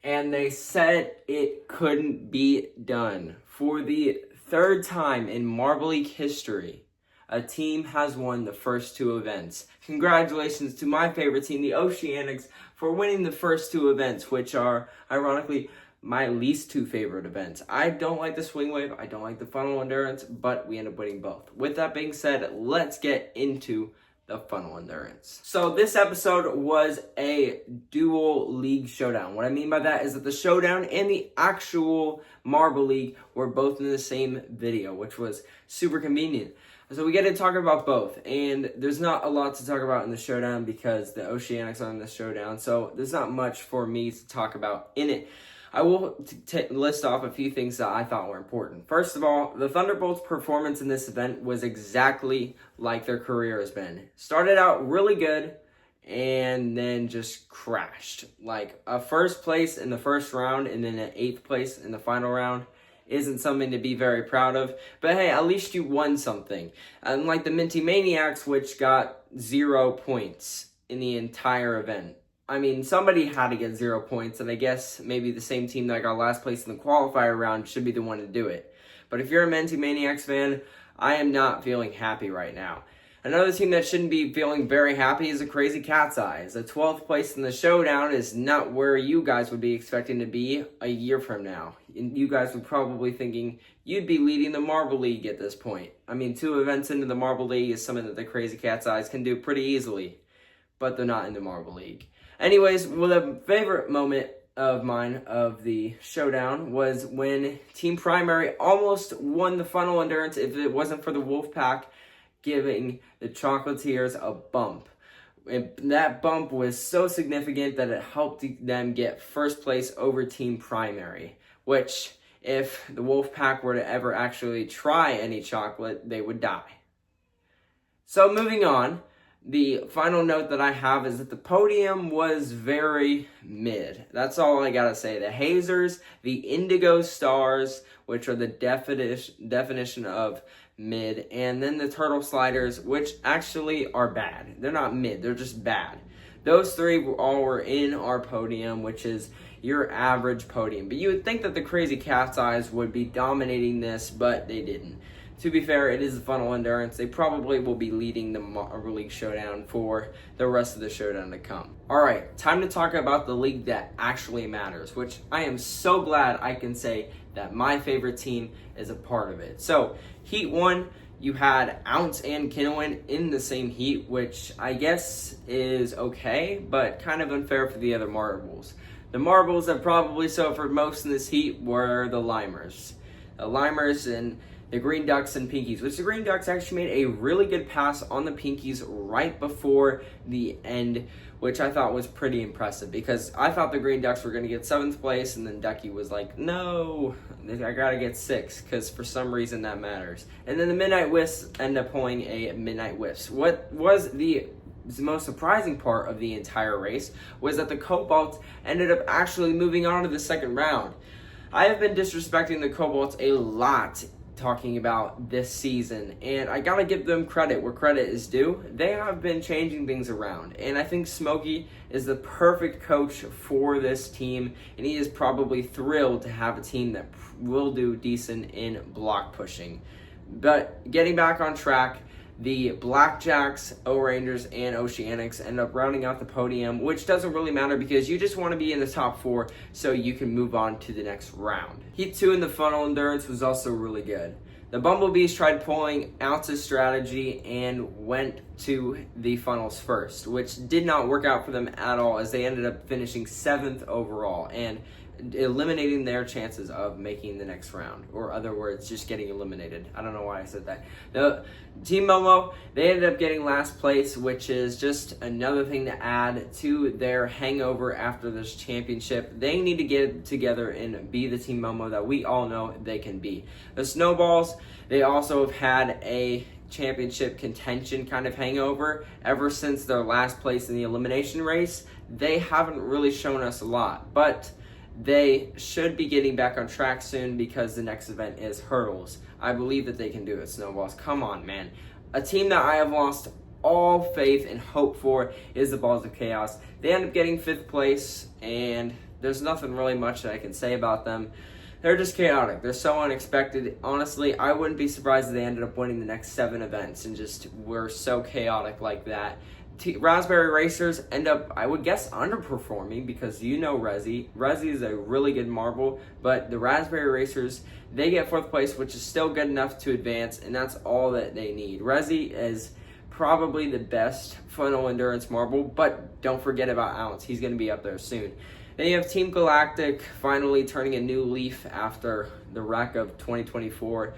and they said it couldn't be done. For the third time in Marble League history, a team has won the first two events. Congratulations to my favorite team, the Oceanics, for winning the first two events, which are, ironically, my least two favorite events. I don't like the swing wave, I don't like the funnel endurance, but we end up winning both. With that being said, let's get into the funnel endurance. So this episode was a dual league showdown. What I mean by that is that the showdown and the actual Marble League were both in the same video, which was super convenient. So we get to talk about both, and there's not a lot to talk about in the showdown because the Oceanics are in the showdown, so there's not much for me to talk about in it. I will list off a few things that I thought were important. First of all, the Thunderbolts' performance in this event was exactly like their career has been. Started out really good and then just crashed. Like a first place in the first round and then an 8th place in the final round isn't something to be very proud of. But hey, at least you won something. Unlike the Minty Maniacs, which got 0 points in the entire event. I mean, somebody had to get 0 points, and I guess maybe the same team that got last place in the qualifier round should be the one to do it. But if you're a Minty Maniacs fan, I am not feeling happy right now. Another team that shouldn't be feeling very happy is the Crazy Cat's Eyes. The 12th place in the showdown is not where you guys would be expecting to be a year from now. And you guys would probably thinking you'd be leading the Marble League at this point. I mean, 2 events into the Marble League is something that the Crazy Cat's Eyes can do pretty easily. But they're not in the Marble League. Anyways, well, the favorite moment of mine of the showdown was when Team Primary almost won the funnel endurance if it wasn't for the Wolfpack giving the Chocolatiers a bump. And that bump was so significant that it helped them get first place over Team Primary, which if the Wolfpack were to ever actually try any chocolate, they would die. So moving on. The final note that I have is that the podium was very mid. That's all I gotta say. The Hazers, the Indigo Stars, which are the definition of mid, and then the Turtle Sliders, which actually are bad. They're not mid, they're just bad. Those three all were in our podium, which is your average podium. But you would think that the Crazy Cat's Eyes would be dominating this, but they didn't. To be fair, it is the funnel endurance. They probably will be leading the Marble League showdown for the rest of the showdown to come. Alright, time to talk about the league that actually matters, which I am so glad I can say that my favorite team is a part of it. So, Heat 1, you had Ounce and Kinowin in the same heat, which I guess is okay, but kind of unfair for the other marbles. The marbles that probably suffered most in this heat were the Limers. The Limers and the Green Ducks and Pinkies, which the Green Ducks actually made a really good pass on the Pinkies right before the end, which I thought was pretty impressive because I thought the Green Ducks were going to get 7th place, and then Ducky was like, no, I got to get 6th because for some reason that matters. And then the Midnight Wisps end up pulling a Midnight Wisps. What was the most surprising part of the entire race was that the Cobalts ended up actually moving on to the second round. I have been disrespecting the Cobalts a lot talking about this season, and I gotta give them credit where credit is due. They have been changing things around, and I think Smokey is the perfect coach for this team, and he is probably thrilled to have a team that will do decent in block pushing. But getting back on track, the Blackjacks, O-Rangers, and Oceanics end up rounding out the podium, which doesn't really matter because you just want to be in the top 4 so you can move on to the next round. Heat 2 in the funnel endurance was also really good. The Bumblebees tried pulling Ounce's strategy and went to the funnels first, which did not work out for them at all as they ended up finishing 7th overall and eliminating their chances of making the next round, or other words, just getting eliminated. I don't know why I said that. The Team Momo, they ended up getting last place, which is just another thing to add to their hangover after this championship. They need to get it together and be the Team Momo that we all know they can be. The Snowballs, they also have had a championship contention kind of hangover ever since their last place in the elimination race. They haven't really shown us a lot, but they should be getting back on track soon because the next event is hurdles. I believe that they can do it, Snowballs. Come on, man. A team that I have lost all faith and hope for is the Balls of Chaos. They end up getting 5th place, and there's nothing really much that I can say about them. They're just chaotic. They're so unexpected. Honestly, I wouldn't be surprised if they ended up winning the next 7 events and just were so chaotic like that. Raspberry Racers end up, I would guess, underperforming because you know Resi. Resi is a really good marble, but the Raspberry Racers, they get 4th place, which is still good enough to advance, and that's all that they need. Resi is probably the best funnel endurance marble, but don't forget about Ounce. He's going to be up there soon. Then you have Team Galactic finally turning a new leaf after the wreck of 2024,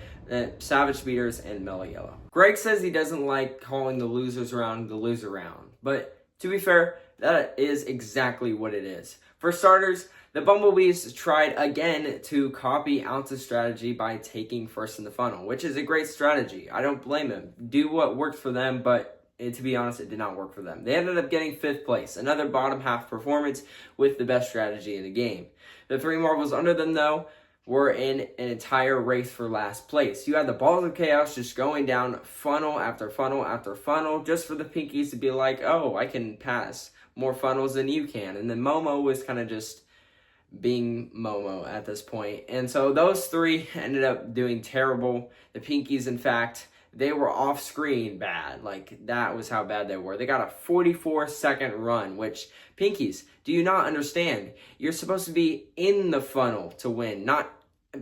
Savage Speeders and Mellow Yellow. Greg says he doesn't like calling the losers round the loser round, but to be fair, that is exactly what it is. For starters, the Bumblebees tried again to copy Ounce's strategy by taking first in the funnel, which is a great strategy. I don't blame him. Do what worked for them, but to be honest, it did not work for them. They ended up getting 5th place, another bottom half performance with the best strategy in the game. The 3 marbles under them, though, were in an entire race for last place. You had the Balls of Chaos just going down funnel after funnel after funnel just for the Pinkies to be like, oh, I can pass more funnels than you can. And then Momo was kind of just being Momo at this point. And so those 3 ended up doing terrible. The Pinkies, in fact, they were off screen bad. Like, that was how bad they were. They got a 44-second run, which, Pinkies, do you not understand? You're supposed to be in the funnel to win, not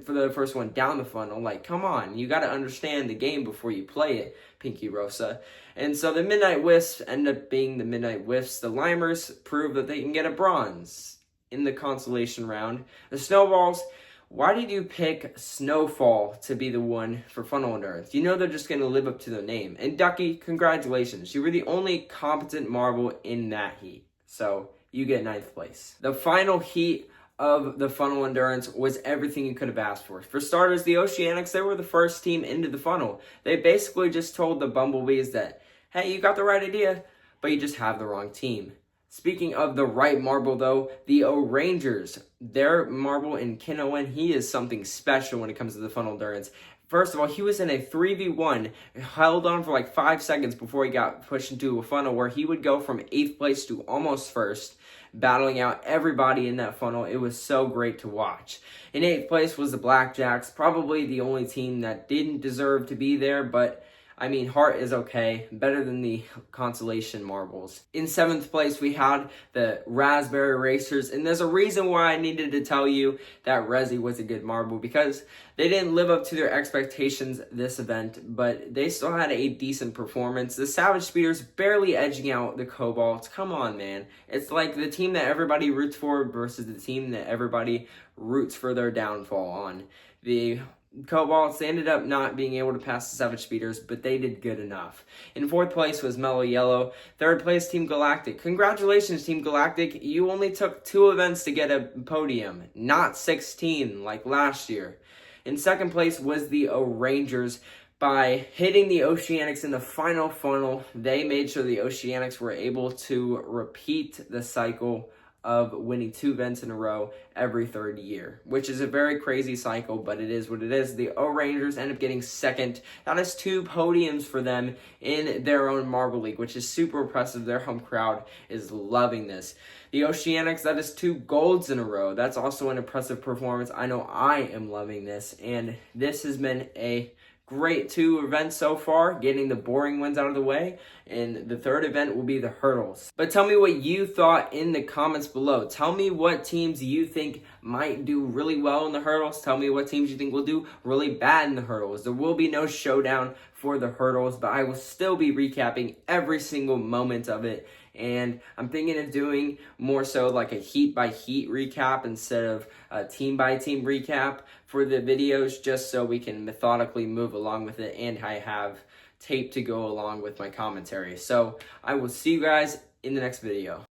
for the first one down the funnel. Like, come on. You got to understand the game before you play it, Pinky Rosa. And so the Midnight Wisps end up being the Midnight Wisps. The Limers prove that they can get a bronze in the consolation round. The Snowballs, why did you pick Snowfall to be the one for funnel endurance? You know they're just going to live up to their name. And Ducky, congratulations. You were the only competent marble in that heat. So you get 9th place. The final heat of the funnel endurance was everything you could have asked for. For starters, the Oceanics, they were the first team into the funnel. They basically just told the Bumblebees that, hey, you got the right idea, but you just have the wrong team. Speaking of the right marble, though, the O-Rangers, their marble in Kinoen, he is something special when it comes to the funnel endurance. First of all, he was in a 3v1, held on for like 5 seconds before he got pushed into a funnel where he would go from 8th place to almost 1st, battling out everybody in that funnel. It was so great to watch. In 8th place was the Blackjacks, probably the only team that didn't deserve to be there, but I mean, Heart is okay, better than the consolation marbles. In 7th place, we had the Raspberry Racers, and there's a reason why I needed to tell you that Resi was a good marble, because they didn't live up to their expectations this event, but they still had a decent performance. The Savage Speeders barely edging out the Cobalts. Come on, man. It's like the team that everybody roots for versus the team that everybody roots for their downfall on. The Cobalts, they ended up not being able to pass the Savage Speeders, but they did good enough. In 4th place was Mellow Yellow. 3rd place, Team Galactic. Congratulations, Team Galactic. You only took 2 events to get a podium, not 16 like last year. In 2nd place was the O-Rangers. By hitting the Oceanics in the final funnel, they made sure the Oceanics were able to repeat the cycle of winning 2 events in a row every 3rd year, which is a very crazy cycle, but it is what it is. The O-Rangers end up getting 2nd. That is 2 podiums for them in their own Marble League, which is super impressive. Their home crowd is loving this. The Oceanics, that is 2 golds in a row. That's also an impressive performance. I know I am loving this, and this has been a great 2 events so far, getting the boring ones out of the way, and the 3rd event will be the hurdles. But tell me what you thought in the comments below. Tell me what teams you think might do really well in the hurdles. Tell me what teams you think will do really bad in the hurdles. There will be no showdown for the hurdles, but I will still be recapping every single moment of it. And I'm thinking of doing more so like a heat by heat recap instead of a team by team recap for the videos, just so we can methodically move along with it, and I have tape to go along with my commentary. So I will see you guys in the next video.